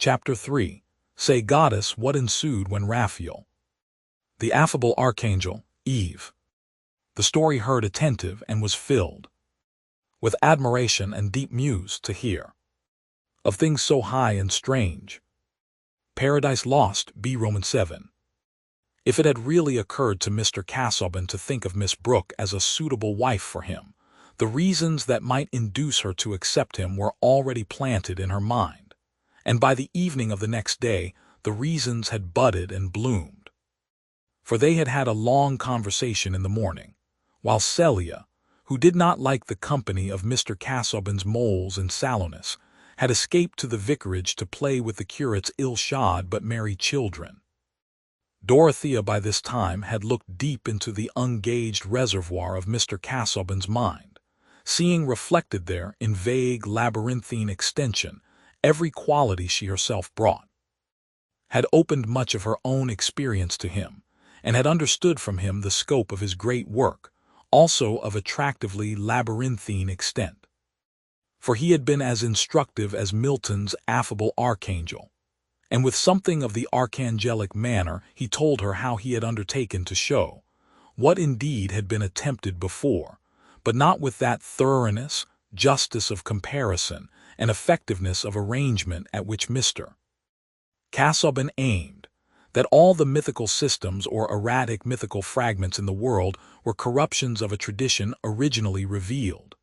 Chapter 3. Say Goddess what ensued when Raphael. The affable archangel, Eve. The story heard attentive and was filled with admiration and deep muse to hear of things so high and strange. Paradise Lost, B. Roman 7. If it had really occurred to Mr. Casaubon to think of Miss Brooke as a suitable wife for him, the reasons that might induce her to accept him were already planted in her mind, and by the evening of the next day the reasons had budded and bloomed. For they had had a long conversation in the morning, while Celia, who did not like the company of Mr. Casaubon's moles and sallowness, had escaped to the vicarage to play with the curate's ill-shod but merry children. Dorothea by this time had looked deep into the ungauged reservoir of Mr. Casaubon's mind, seeing reflected there in vague labyrinthine extension every quality she herself brought, had opened much of her own experience to him, and had understood from him the scope of his great work, also of attractively labyrinthine extent. For he had been as instructive as Milton's affable archangel, and with something of the archangelic manner he told her how he had undertaken to show what indeed had been attempted before, but not with that thoroughness, justice of comparison, and effectiveness of arrangement at which Mr. Casaubon aimed, that all the mythical systems or erratic mythical fragments in the world were corruptions of a tradition originally revealed.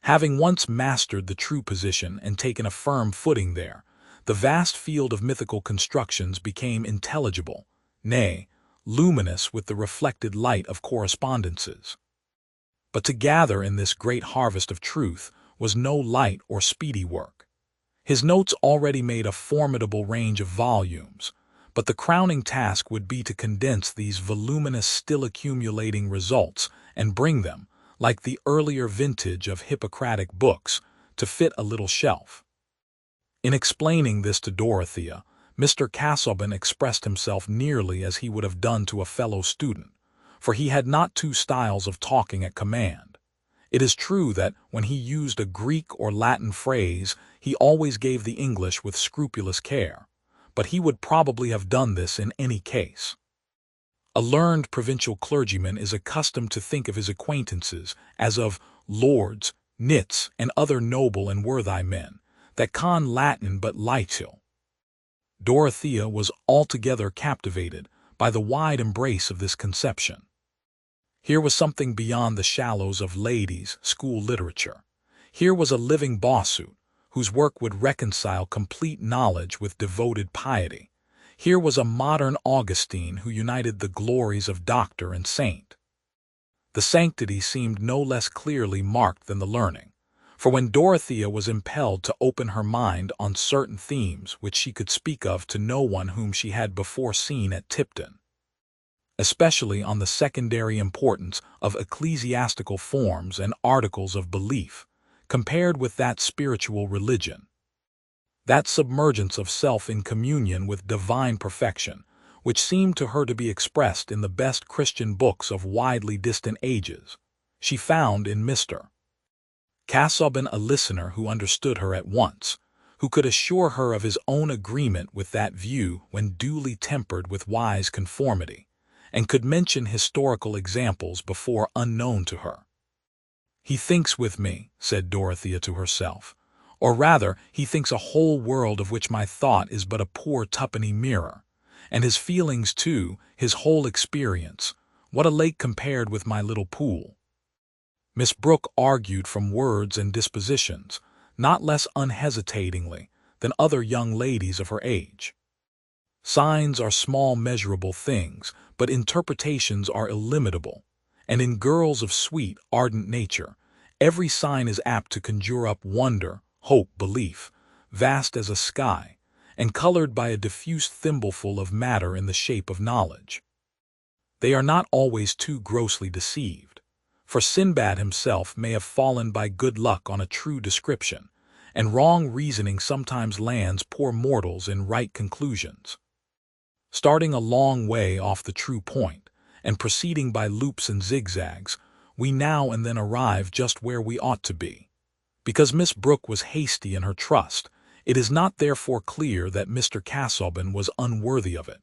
Having once mastered the true position and taken a firm footing there, the vast field of mythical constructions became intelligible, nay, luminous with the reflected light of correspondences. But to gather in this great harvest of truth was no light or speedy work. His notes already made a formidable range of volumes, but the crowning task would be to condense these voluminous still accumulating results and bring them, like the earlier vintage of Hippocratic books, to fit a little shelf. In explaining this to Dorothea, Mr. Casaubon expressed himself nearly as he would have done to a fellow student, for he had not two styles of talking at command. It is true that when he used a Greek or Latin phrase, he always gave the English with scrupulous care, but he would probably have done this in any case. A learned provincial clergyman is accustomed to think of his acquaintances as of lords, knights, and other noble and worthy men, that con Latin but litil. Dorothea was altogether captivated by the wide embrace of this conception. Here was something beyond the shallows of ladies' school literature. Here was a living Bossuet, whose work would reconcile complete knowledge with devoted piety. Here was a modern Augustine who united the glories of doctor and saint. The sanctity seemed no less clearly marked than the learning, for when Dorothea was impelled to open her mind on certain themes which she could speak of to no one whom she had before seen at Tipton, especially on the secondary importance of ecclesiastical forms and articles of belief, compared with that spiritual religion, that submergence of self in communion with divine perfection, which seemed to her to be expressed in the best Christian books of widely distant ages, she found in Mr. Casaubon a listener who understood her at once, who could assure her of his own agreement with that view when duly tempered with wise conformity, and could mention historical examples before unknown to her. "He thinks with me," said Dorothea to herself, "or rather, he thinks a whole world of which my thought is but a poor twopenny mirror, and his feelings too, his whole experience, what a lake compared with my little pool." Miss Brooke argued from words and dispositions, not less unhesitatingly than other young ladies of her age. Signs are small measurable things, but interpretations are illimitable, and in girls of sweet, ardent nature, every sign is apt to conjure up wonder, hope, belief, vast as a sky, and colored by a diffuse thimbleful of matter in the shape of knowledge. They are not always too grossly deceived, for Sinbad himself may have fallen by good luck on a true description, and wrong reasoning sometimes lands poor mortals in right conclusions. Starting a long way off the true point, and proceeding by loops and zigzags, we now and then arrive just where we ought to be. Because Miss Brooke was hasty in her trust, It is not therefore clear that Mr. Casaubon was unworthy of it.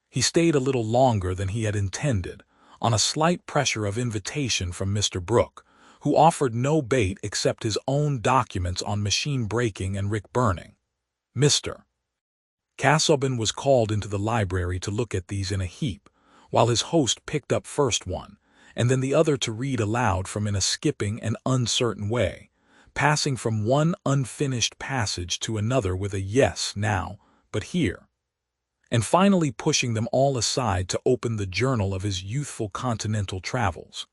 He stayed a little longer than he had intended, on a slight pressure of invitation from Mr. Brooke, who offered no bait except his own documents on machine breaking and rick burning. Mr. Casaubon was called into the library to look at these in a heap, while his host picked up first one, and then the other to read aloud from in a skipping and uncertain way, passing from one unfinished passage to another with a yes now, but here, and finally pushing them all aside to open the journal of his youthful continental travels.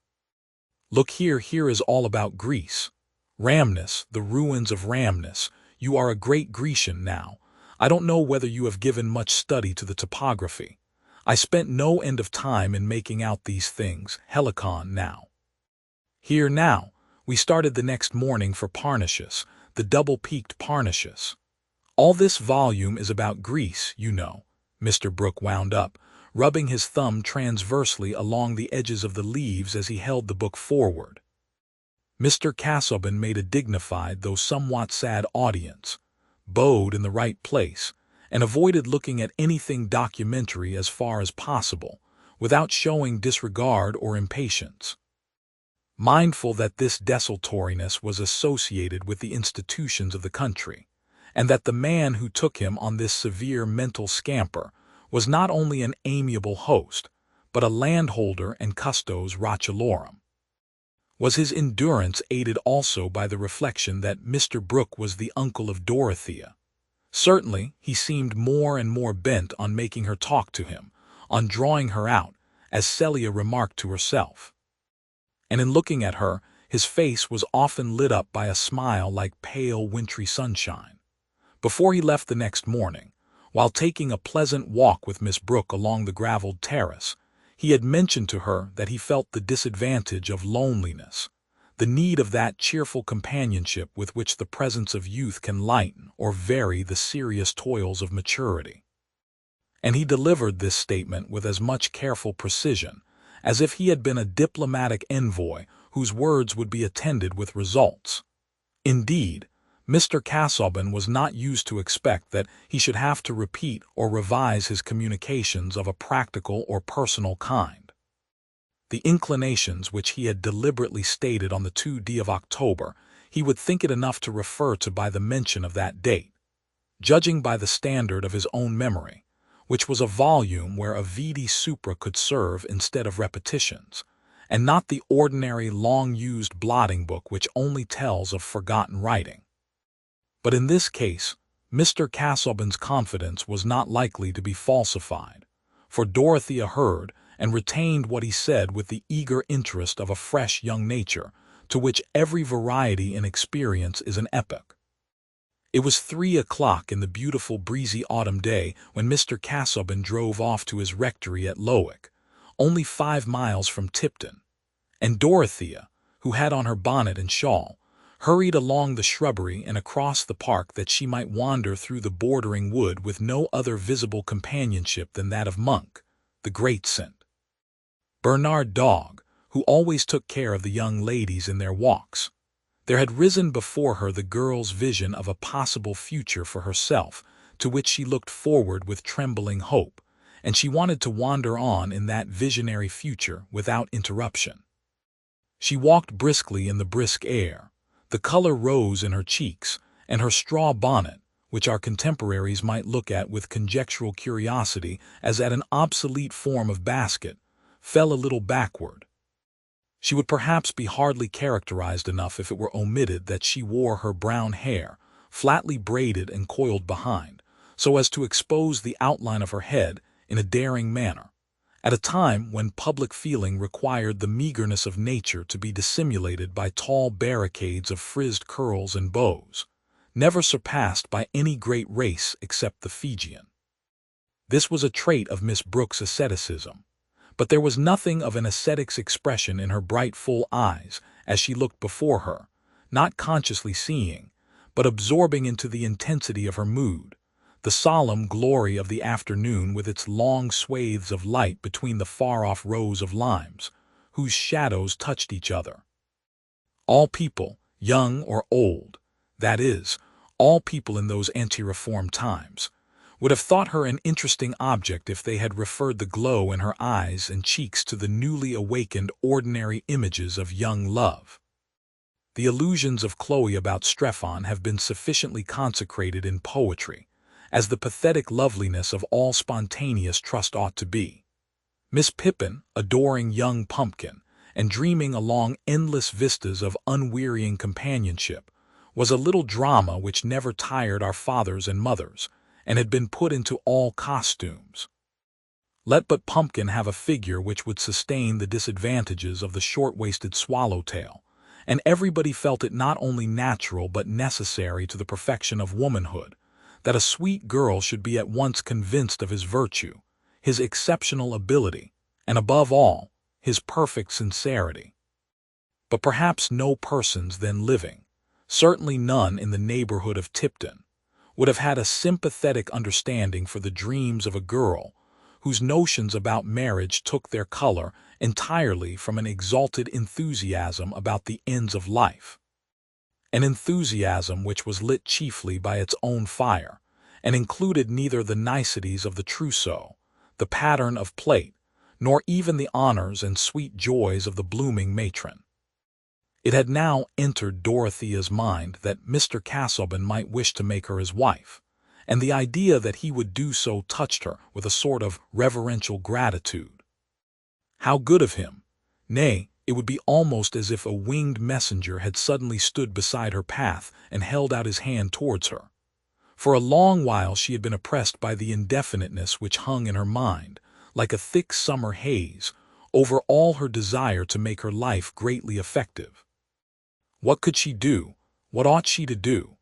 Look here, here is all about Greece. Rhamnus, the ruins of Rhamnus. You are a great Grecian now. I don't know whether you have given much study to the topography. I spent no end of time in making out these things. Helicon now. Here now, we started the next morning for Parnassus, the double-peaked Parnassus. All this volume is about Greece, you know, Mr. Brooke wound up, rubbing his thumb transversely along the edges of the leaves as he held the book forward. Mr. Casaubon made a dignified though somewhat sad audience, bowed in the right place, and avoided looking at anything documentary as far as possible, without showing disregard or impatience. Mindful that this desultoriness was associated with the institutions of the country, and that the man who took him on this severe mental scamper was not only an amiable host, but a landholder and custos rotulorum, was his endurance aided also by the reflection that Mr. Brooke was the uncle of Dorothea. Certainly, he seemed more and more bent on making her talk to him, on drawing her out, as Celia remarked to herself. And in looking at her, his face was often lit up by a smile like pale wintry sunshine. Before he left the next morning, while taking a pleasant walk with Miss Brooke along the gravelled terrace, he had mentioned to her that he felt the disadvantage of loneliness, the need of that cheerful companionship with which the presence of youth can lighten or vary the serious toils of maturity. And he delivered this statement with as much careful precision as if he had been a diplomatic envoy whose words would be attended with results. Indeed, Mr. Casaubon was not used to expect that he should have to repeat or revise his communications of a practical or personal kind. The inclinations which he had deliberately stated on the 2d of October he would think it enough to refer to by the mention of that date, judging by the standard of his own memory, which was a volume where a vidi supra could serve instead of repetitions, and not the ordinary long-used blotting book which only tells of forgotten writing. But in this case, Mr. Casaubon's confidence was not likely to be falsified, for Dorothea heard and retained what he said with the eager interest of a fresh young nature, to which every variety in experience is an epoch. It was 3 o'clock in the beautiful breezy autumn day when Mr. Casaubon drove off to his rectory at Lowick, only 5 miles from Tipton, and Dorothea, who had on her bonnet and shawl, hurried along the shrubbery and across the park that she might wander through the bordering wood with no other visible companionship than that of Monk, the great St. Bernard dog, who always took care of the young ladies in their walks. There had risen before her the girl's vision of a possible future for herself, to which she looked forward with trembling hope, and she wanted to wander on in that visionary future without interruption. She walked briskly in the brisk air. The color rose in her cheeks, and her straw bonnet, which our contemporaries might look at with conjectural curiosity as at an obsolete form of basket, fell a little backward. She would perhaps be hardly characterized enough if it were omitted that she wore her brown hair, flatly braided and coiled behind, so as to expose the outline of her head in a daring manner, at a time when public feeling required the meagerness of nature to be dissimulated by tall barricades of frizzed curls and bows, never surpassed by any great race except the Fijian. This was a trait of Miss Brooke's asceticism, but there was nothing of an ascetic's expression in her bright full eyes as she looked before her, not consciously seeing, but absorbing into the intensity of her mood, the solemn glory of the afternoon with its long swathes of light between the far-off rows of limes, whose shadows touched each other. All people, young or old, that is, All people in those anti-reform times would have thought her an interesting object if they had referred the glow in her eyes and cheeks to the newly awakened ordinary images of young love. The illusions of Chloe about Strephon have been sufficiently consecrated in poetry, as the pathetic loveliness of all spontaneous trust ought to be. Miss Pippin, adoring young Pumpkin, and dreaming along endless vistas of unwearying companionship, was a little drama which never tired our fathers and mothers, and had been put into all costumes. Let but Pumpkin have a figure which would sustain the disadvantages of the short-waisted swallowtail, and everybody felt it not only natural but necessary to the perfection of womanhood, that a sweet girl should be at once convinced of his virtue, his exceptional ability, and above all, his perfect sincerity. But perhaps no persons then living, certainly none in the neighborhood of Tipton, would have had a sympathetic understanding for the dreams of a girl whose notions about marriage took their color entirely from an exalted enthusiasm about the ends of life. An enthusiasm which was lit chiefly by its own fire, and included neither the niceties of the trousseau, the pattern of plate, nor even the honors and sweet joys of the blooming matron. It had now entered Dorothea's mind that Mr. Castleman might wish to make her his wife, and the idea that he would do so touched her with a sort of reverential gratitude. How good of him! Nay, it would be almost as if a winged messenger had suddenly stood beside her path and held out his hand towards her. For a long while she had been oppressed by the indefiniteness which hung in her mind, like a thick summer haze, over all her desire to make her life greatly effective. What could she do? What ought she to do?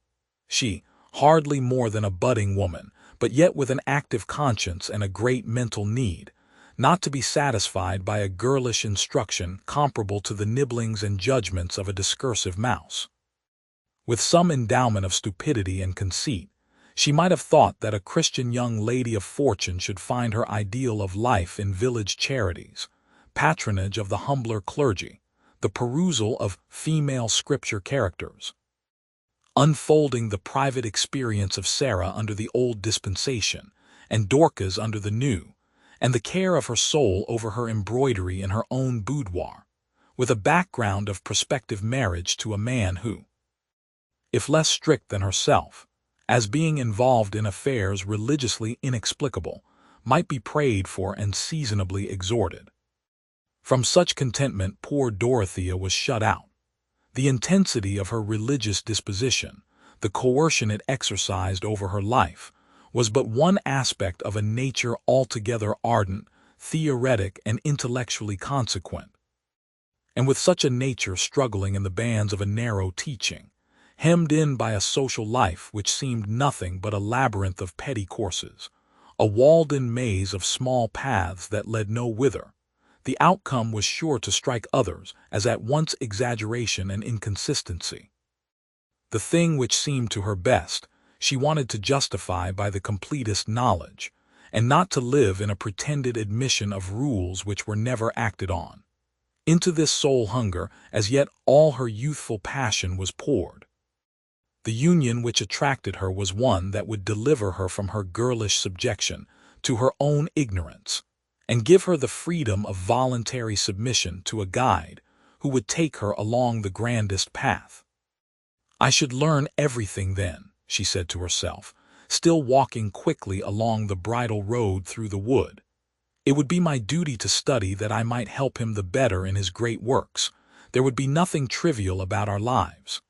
She, hardly more than a budding woman, but yet with an active conscience and a great mental need, not to be satisfied by a girlish instruction comparable to the nibblings and judgments of a discursive mouse. With some endowment of stupidity and conceit, she might have thought that a Christian young lady of fortune should find her ideal of life in village charities, patronage of the humbler clergy, the perusal of female scripture characters, unfolding the private experience of Sarah under the old dispensation and Dorcas under the new, and the care of her soul over her embroidery in her own boudoir, with a background of prospective marriage to a man who, if less strict than herself, as being involved in affairs religiously inexplicable, might be prayed for and seasonably exhorted. From such contentment poor Dorothea was shut out. The intensity of her religious disposition, the coercion it exercised over her life, was but one aspect of a nature altogether ardent, theoretic, and intellectually consequent. And with such a nature struggling in the bands of a narrow teaching, hemmed in by a social life which seemed nothing but a labyrinth of petty courses, a walled-in maze of small paths that led no whither, the outcome was sure to strike others as at once exaggeration and inconsistency. The thing which seemed to her best, she wanted to justify by the completest knowledge, and not to live in a pretended admission of rules which were never acted on. Into this soul hunger, as yet all her youthful passion was poured. The union which attracted her was one that would deliver her from her girlish subjection to her own ignorance, and give her the freedom of voluntary submission to a guide who would take her along the grandest path. I should learn everything then, she said to herself, still walking quickly along the bridle road through the wood. It would be my duty to study that I might help him the better in his great works. There would be nothing trivial about our lives.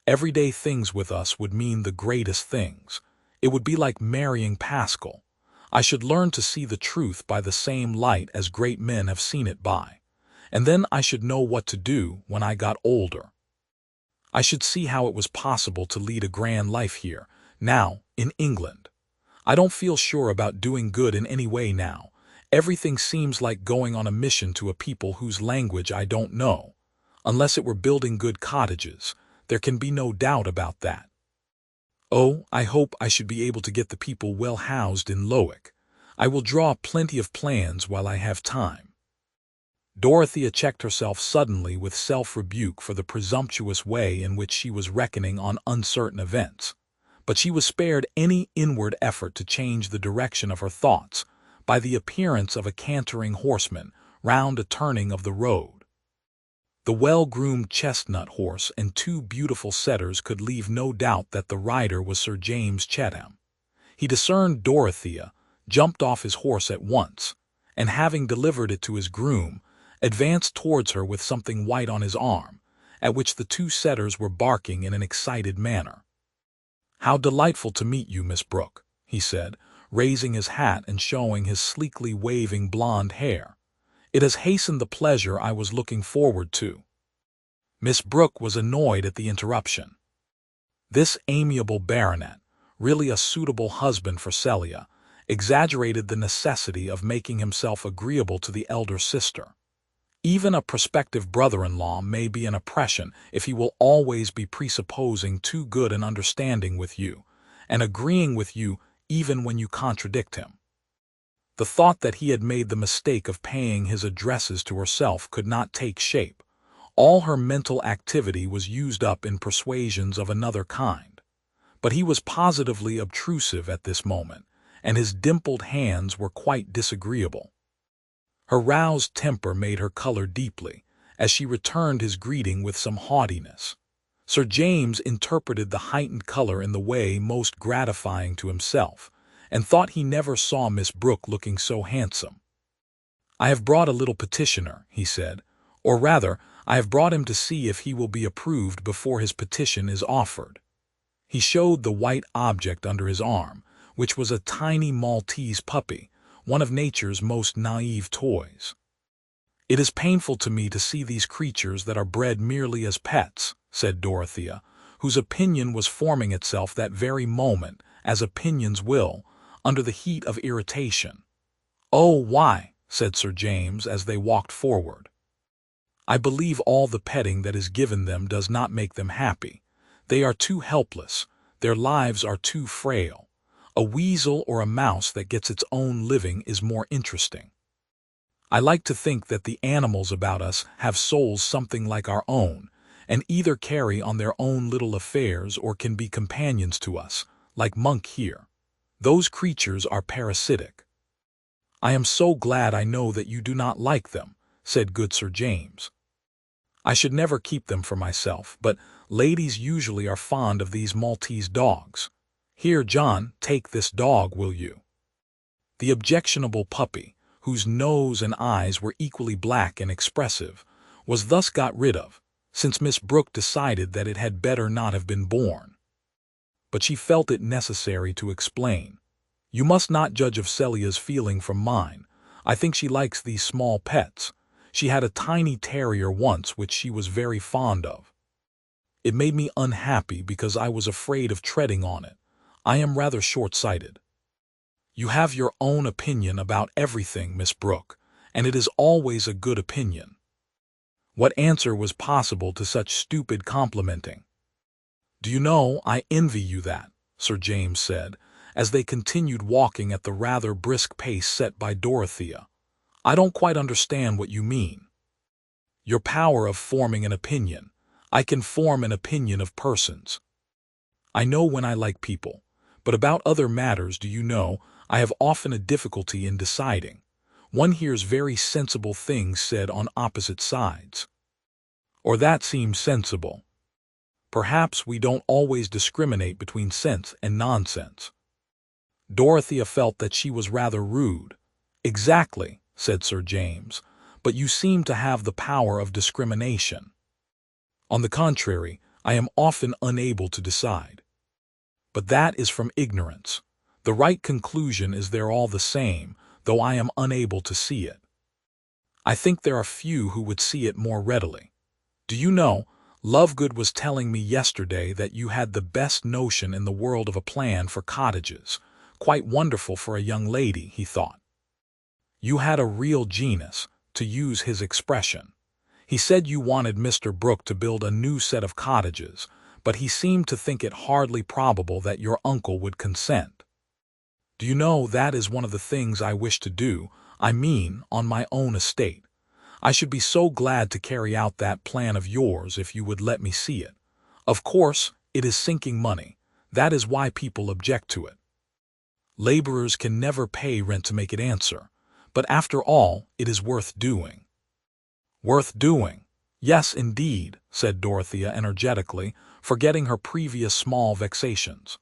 Everyday things with us would mean the greatest things. It would be like marrying Pascal. I should learn to see the truth by the same light as great men have seen it by, and then I should know what to do when I got older. I should see how it was possible to lead a grand life here, now, in England. I don't feel sure about doing good in any way now. Everything seems like going on a mission to a people whose language I don't know. Unless it were building good cottages, there can be no doubt about that. Oh, I hope I should be able to get the people well housed in Lowick. I will draw plenty of plans while I have time. Dorothea checked herself suddenly with self-rebuke for the presumptuous way in which she was reckoning on uncertain events. but she was spared any inward effort to change the direction of her thoughts by the appearance of a cantering horseman round a turning of the road. The well-groomed chestnut horse and two beautiful setters could leave no doubt that the rider was Sir James Chatham. He discerned Dorothea, jumped off his horse at once, and having delivered it to his groom, advanced towards her with something white on his arm, at which the two setters were barking in an excited manner. "How delightful to meet you, Miss Brooke," he said, raising his hat and showing his sleekly waving blonde hair. "It has hastened the pleasure I was looking forward to." Miss Brooke was annoyed at the interruption. This amiable baronet, really a suitable husband for Celia, exaggerated the necessity of making himself agreeable to the elder sister. Even a prospective brother-in-law may be an oppression if he will always be presupposing too good an understanding with you, and agreeing with you even when you contradict him. The thought that he had made the mistake of paying his addresses to herself could not take shape. All her mental activity was used up in persuasions of another kind. But he was positively obtrusive at this moment, and his dimpled hands were quite disagreeable. Her roused temper made her color deeply, as she returned his greeting with some haughtiness. Sir James interpreted the heightened color in the way most gratifying to himself, and thought he never saw Miss Brooke looking so handsome. "I have brought a little petitioner," he said, "or rather, I have brought him to see if he will be approved before his petition is offered." He showed the white object under his arm, which was a tiny Maltese puppy, one of nature's most naive toys. "It is painful to me to see these creatures that are bred merely as pets," said Dorothea, whose opinion was forming itself that very moment, as opinions will, under the heat of irritation. "Oh, why?" said Sir James as they walked forward. "I believe all the petting that is given them does not make them happy. They are too helpless, their lives are too frail. A weasel or a mouse that gets its own living is more interesting. I like to think that the animals about us have souls something like our own, and either carry on their own little affairs or can be companions to us, like Monk here. Those creatures are parasitic." "I am so glad I know that you do not like them," said good Sir James. "I should never keep them for myself, but ladies usually are fond of these Maltese dogs. Here, John, take this dog, will you?" The objectionable puppy, whose nose and eyes were equally black and expressive, was thus got rid of, since Miss Brooke decided that it had better not have been born. But she felt it necessary to explain. "You must not judge of Celia's feeling from mine. I think she likes these small pets. She had a tiny terrier once which she was very fond of. It made me unhappy because I was afraid of treading on it. I am rather short-sighted." "You have your own opinion about everything, Miss Brooke, and it is always a good opinion." What answer was possible to such stupid complimenting? "Do you know, I envy you that," Sir James said, as they continued walking at the rather brisk pace set by Dorothea. "I don't quite understand what you mean." "Your power of forming an opinion. I can form an opinion of persons. I know when I like people, but about other matters, do you know, I have often a difficulty in deciding. One hears very sensible things said on opposite sides. Or that seems sensible. Perhaps we don't always discriminate between sense and nonsense." Dorothea felt that she was rather rude. "Exactly," said Sir James, "but you seem to have the power of discrimination." "On the contrary, I am often unable to decide. But that is from ignorance. The right conclusion is there all the same, though I am unable to see it. I think there are few who would see it more readily. Do you know, Lovegood was telling me yesterday that you had the best notion in the world of a plan for cottages. Quite wonderful for a young lady, he thought. You had a real genius, to use his expression. He said you wanted Mr. Brooke to build a new set of cottages, but he seemed to think it hardly probable that your uncle would consent. Do you know, that is one of the things I wish to do, I mean, on my own estate. I should be so glad to carry out that plan of yours if you would let me see it. Of course, it is sinking money. That is why people object to it. Laborers can never pay rent to make it answer, but after all, it is worth doing. Worth doing. Yes, indeed, said Dorothea energetically, forgetting her previous small vexations.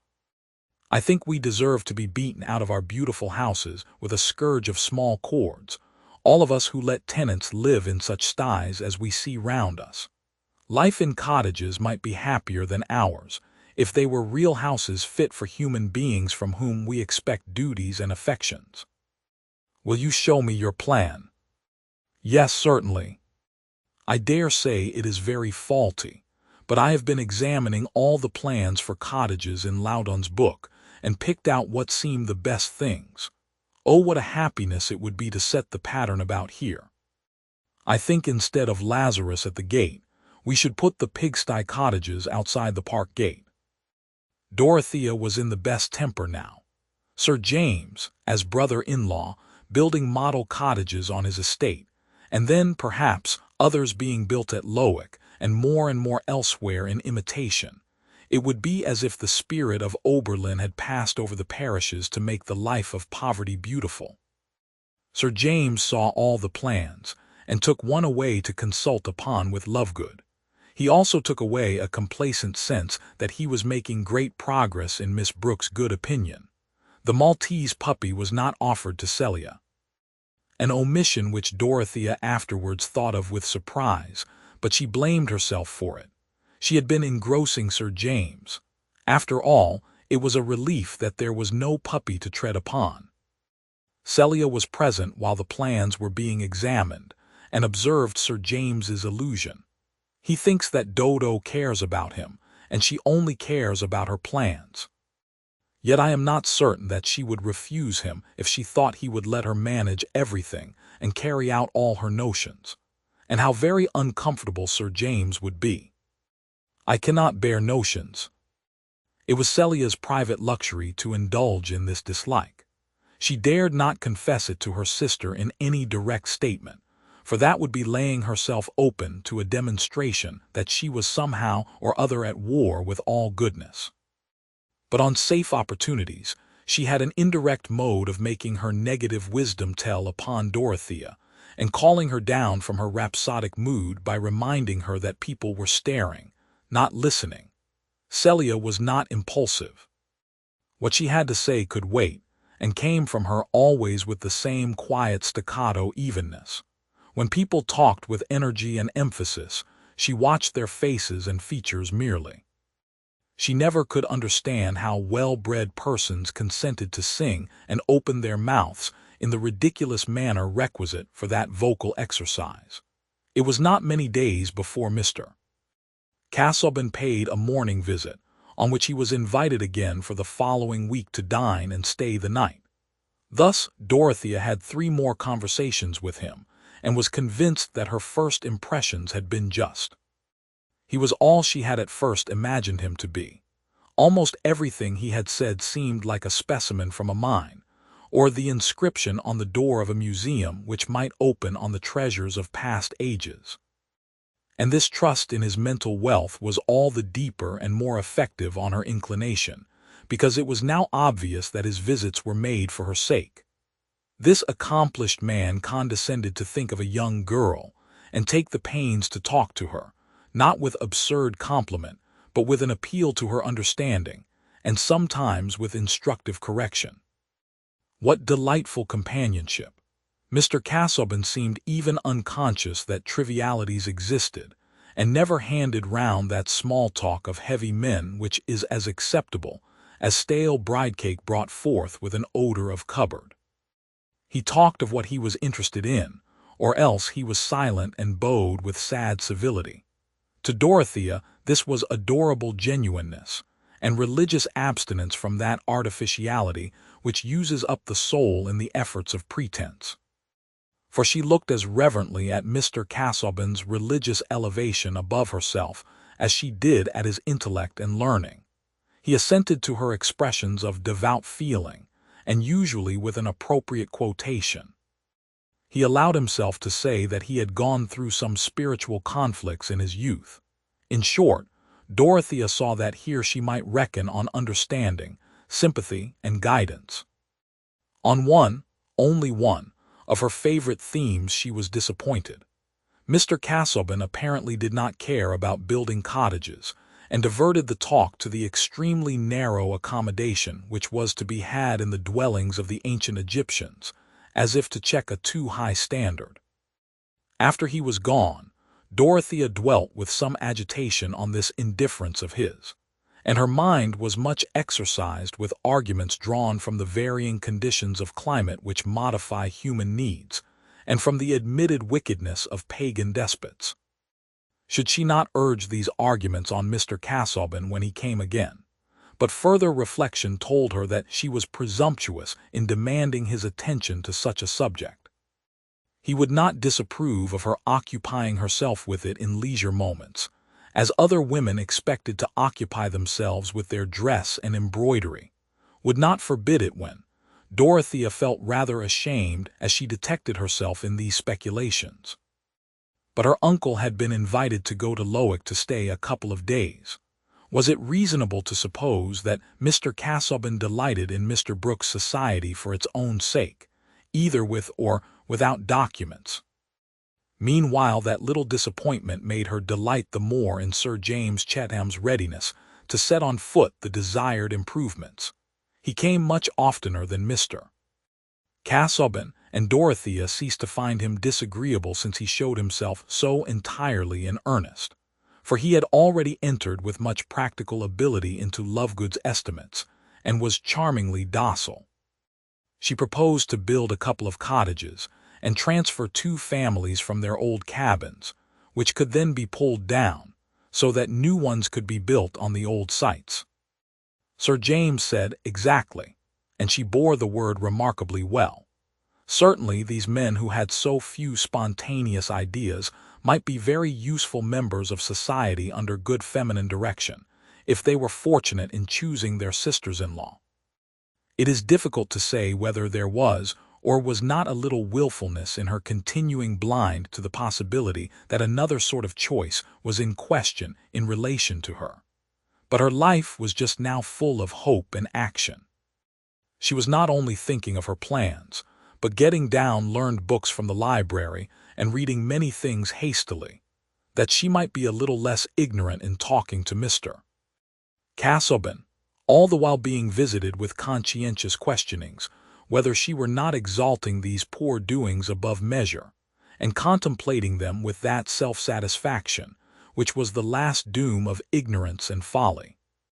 I think we deserve to be beaten out of our beautiful houses with a scourge of small cords, all of us who let tenants live in such sties as we see round us. Life in cottages might be happier than ours, if they were real houses fit for human beings from whom we expect duties and affections. Will you show me your plan? Yes, certainly. I dare say it is very faulty, but I have been examining all the plans for cottages in Loudon's book, and picked out what seem the best things. Oh, what a happiness it would be to set the pattern about here. I think instead of Lazarus at the gate, we should put the pigsty cottages outside the park gate. Dorothea was in the best temper now. Sir James, as brother-in-law, building model cottages on his estate, and then, perhaps, others being built at Lowick, and more elsewhere in imitation. It would be as if the spirit of Oberlin had passed over the parishes to make the life of poverty beautiful. Sir James saw all the plans, and took one away to consult upon with Lovegood. He also took away a complacent sense that he was making great progress in Miss Brooke's good opinion. The Maltese puppy was not offered to Celia. An omission which Dorothea afterwards thought of with surprise, but she blamed herself for it. She had been engrossing Sir James. After all, it was a relief that there was no puppy to tread upon. Celia was present while the plans were being examined, and observed Sir James's illusion. He thinks that Dodo cares about him, and she only cares about her plans. Yet I am not certain that she would refuse him if she thought he would let her manage everything and carry out all her notions. And how very uncomfortable Sir James would be. I cannot bear notions. It was Celia's private luxury to indulge in this dislike. She dared not confess it to her sister in any direct statement, for that would be laying herself open to a demonstration that she was somehow or other at war with all goodness. But on safe opportunities, she had an indirect mode of making her negative wisdom tell upon Dorothea, and calling her down from her rhapsodic mood by reminding her that people were staring, not listening. Celia was not impulsive. What she had to say could wait, and came from her always with the same quiet staccato evenness. When people talked with energy and emphasis, she watched their faces and features merely. She never could understand how well-bred persons consented to sing and open their mouths in the ridiculous manner requisite for that vocal exercise. It was not many days before Mr. Casaubon paid a morning visit, on which he was invited again for the following week to dine and stay the night. Thus Dorothea had 3 more conversations with him, and was convinced that her first impressions had been just. He was all she had at first imagined him to be. Almost everything he had said seemed like a specimen from a mine, or the inscription on the door of a museum which might open on the treasures of past ages. And this trust in his mental wealth was all the deeper and more effective on her inclination, because it was now obvious that his visits were made for her sake. This accomplished man condescended to think of a young girl, and take the pains to talk to her, not with absurd compliment, but with an appeal to her understanding, and sometimes with instructive correction. What delightful companionship! Mr. Casaubon seemed even unconscious that trivialities existed, and never handed round that small talk of heavy men which is as acceptable as stale bride-cake brought forth with an odor of cupboard. He talked of what he was interested in, or else he was silent and bowed with sad civility. To Dorothea this was adorable genuineness, and religious abstinence from that artificiality which uses up the soul in the efforts of pretense. For she looked as reverently at Mr. Casaubon's religious elevation above herself as she did at his intellect and learning. He assented to her expressions of devout feeling, and usually with an appropriate quotation. He allowed himself to say that he had gone through some spiritual conflicts in his youth. In short, Dorothea saw that here she might reckon on understanding, sympathy, and guidance. On one, only one, of her favorite themes she was disappointed. Mr. Casaubon apparently did not care about building cottages, and diverted the talk to the extremely narrow accommodation which was to be had in the dwellings of the ancient Egyptians, as if to check a too high standard. After he was gone, Dorothea dwelt with some agitation on this indifference of his, and her mind was much exercised with arguments drawn from the varying conditions of climate which modify human needs, and from the admitted wickedness of pagan despots. Should she not urge these arguments on Mr. Casaubon when he came again? But further reflection told her that she was presumptuous in demanding his attention to such a subject. He would not disapprove of her occupying herself with it in leisure moments, as other women expected to occupy themselves with their dress and embroidery, would not forbid it when Dorothea felt rather ashamed as she detected herself in these speculations. But her uncle had been invited to go to Lowick to stay a couple of days. Was it reasonable to suppose that Mr. Casaubon delighted in Mr. Brooke's society for its own sake, either with or without documents? Meanwhile, that little disappointment made her delight the more in Sir James Chetham's readiness to set on foot the desired improvements. He came much oftener than Mr. Casaubon, and Dorothea ceased to find him disagreeable since he showed himself so entirely in earnest, for he had already entered with much practical ability into Lovegood's estimates, and was charmingly docile. She proposed to build a couple of cottages, and transfer 2 families from their old cabins, which could then be pulled down, so that new ones could be built on the old sites. Sir James said exactly, and she bore the word remarkably well. Certainly these men who had so few spontaneous ideas might be very useful members of society under good feminine direction, if they were fortunate in choosing their sisters-in-law. It is difficult to say whether there was or was not a little willfulness in her continuing blind to the possibility that another sort of choice was in question in relation to her. But her life was just now full of hope and action. She was not only thinking of her plans, but getting down learned books from the library and reading many things hastily, that she might be a little less ignorant in talking to Mr. Casaubon, all the while being visited with conscientious questionings, whether she were not exalting these poor doings above measure, and contemplating them with that self-satisfaction which was the last doom of ignorance and folly.